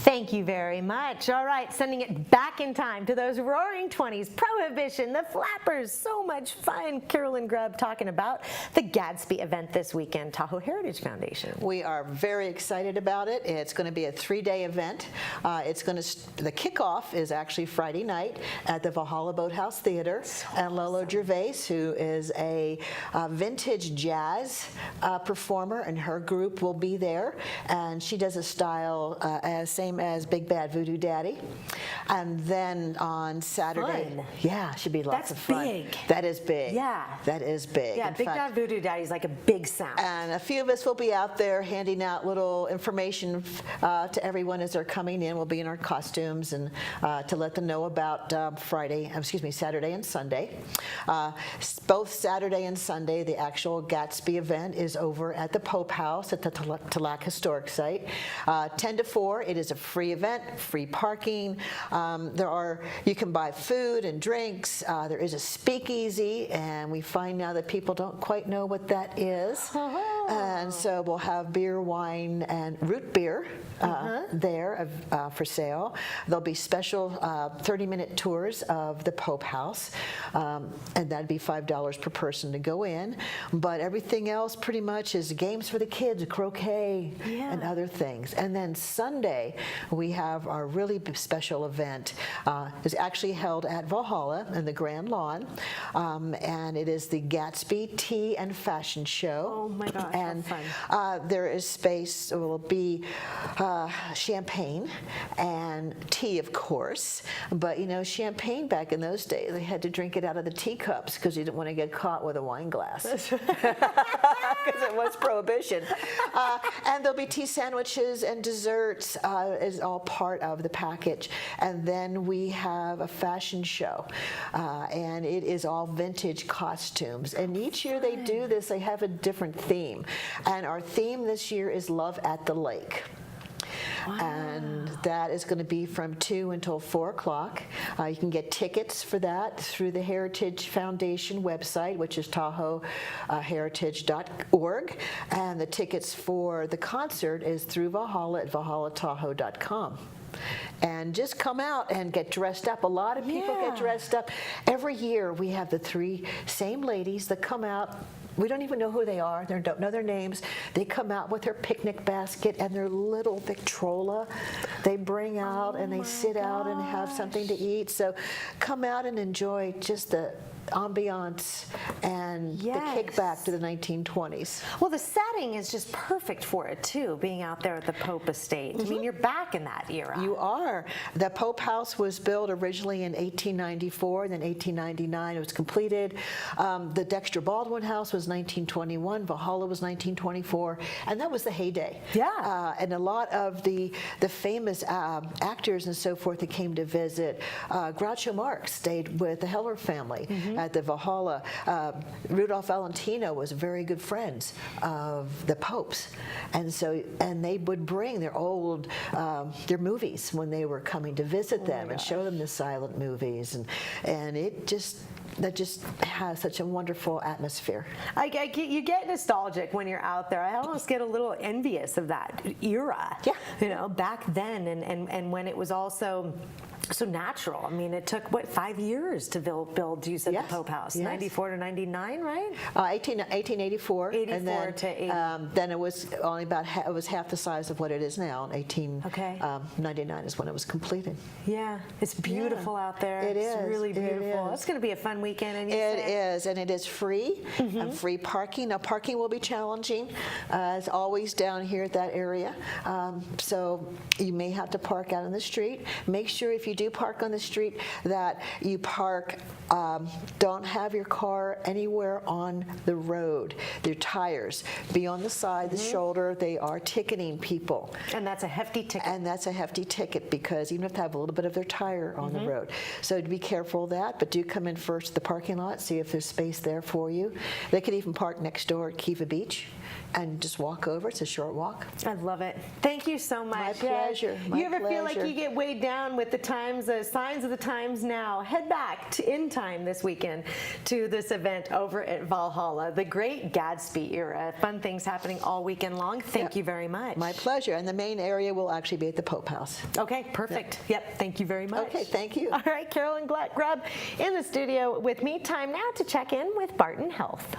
Thank you very much. All right, sending it back in time to those roaring 20s, Prohibition, the Flappers, so much fun. CAROLYN GRUBB talking about the Gadsby event this weekend, Tahoe Heritage Foundation. We are very excited about it. It's going to be a 3-day event. The kickoff is actually Friday night at the Valhalla Boathouse Theater, and Lolo Gervais, who is a vintage jazz performer, and her group will be there, and she does a style same as Big Bad Voodoo Daddy. And then on Saturday, Fun. yeah, should be lots of fun. Big. That is big. Yeah. That is big. Yeah, In Big fact, Bad Voodoo Daddy is like a big sound. and a few of us will be out there handing out little information to everyone as they're coming in. We'll be in our costumes and to let them know about Saturday and Sunday. Both Saturday and Sunday, the actual Gatsby event is over at the Pope House at the Tallac Historic Site. 10 to 4, it is a free event, free parking. You can buy food and drinks. There is a speakeasy, and we find now that people don't quite know what that is. And so we'll have beer, wine, and root beer there for sale. There'll be special 30-minute tours of the Pope House, and that'd be $5 per person to go in. But everything else pretty much is games for the kids, croquet, and other things. And then Sunday, we have our really special event. It's actually held at Valhalla in the Grand Lawn, and it is the Gatsby Tea and Fashion Show. Oh my gosh, and how fun. there is space. It will be champagne and tea, of course. But you know, champagne back in those days, they had to drink it out of the teacups because you didn't want to get caught with a wine glass because it was Prohibition. And there'll be tea sandwiches and desserts is all part of the package. And then we have a fashion show, and it is all vintage costumes. And each year they do this, they have a different theme. And our theme this year is Love at the Lake. Wow. And that is going to be from 2 until 4 o'clock. You can get tickets for that through the Heritage Foundation website, which is TahoeHeritage.org. And the tickets for the concert is through Valhalla at valhallatahoe.com. And just come out and get dressed up. A lot of people get dressed up. Every year we have the 3 same ladies that come out. We don't even know who they are. They don't know their names. They come out with their picnic basket and their little Victrola. They bring out and they sit out and have something to eat. So come out and enjoy just the ambiance and the kickback to the 1920s. Well, the setting is just perfect for it too, being out there at the Pope Estate. I mean, you're back in that era. You are. The Pope House was built originally in 1894, and then 1899 it was completed. The Dexter Baldwin House was 1921, Valhalla was 1924, and that was the heyday. Yeah. And a lot of the famous actors and so forth that came to visit, Groucho Marx stayed with the Heller family at the Valhalla. Rudolph Valentino was very good friends of the popes, and they would bring their old their movies when they were coming to visit them and show them the silent movies, and that just has such a wonderful atmosphere. You get nostalgic when you're out there. I almost get a little envious of that era. Yeah. You know, back then, and when it was also so natural. I mean, it took, 5 years to build you said, the Pope House? 94 to 99, right? 1884. 84 and then, to 80. Then it was only about it was half the size of what it is now. 1899 is when it was completed. Yeah, it's beautiful out there. It's really beautiful. It's going to be a fun weekend. And it is, and it is free and free parking. Now, parking will be challenging, as always down here at that area. So you may have to park out on the street. Make sure if you do park on the street that you park, don't have your car anywhere on the road. Their tires be on the side, the shoulder. They are ticketing people. And that's a hefty ticket. And that's a hefty ticket because you have to have a little bit of their tire on the road. So be careful of that, but do come in first to the parking lot, see if there's space there for you. They could even park next door at Kiva Beach and just walk over. It's a short walk. I love it. Thank you so much. My pleasure. You ever feel like you get weighed down with the time times, signs of the times now. Head back to in time this weekend to this event over at Valhalla, the Great Gatsby era. Fun things happening all weekend long. Thank you very much. My pleasure. And the main area will actually be at the Pope House. Okay, perfect. Yep, thank you very much. Okay, thank you. All right, Carolyn Grubb in the studio with me. Time now to check in with Barton Health.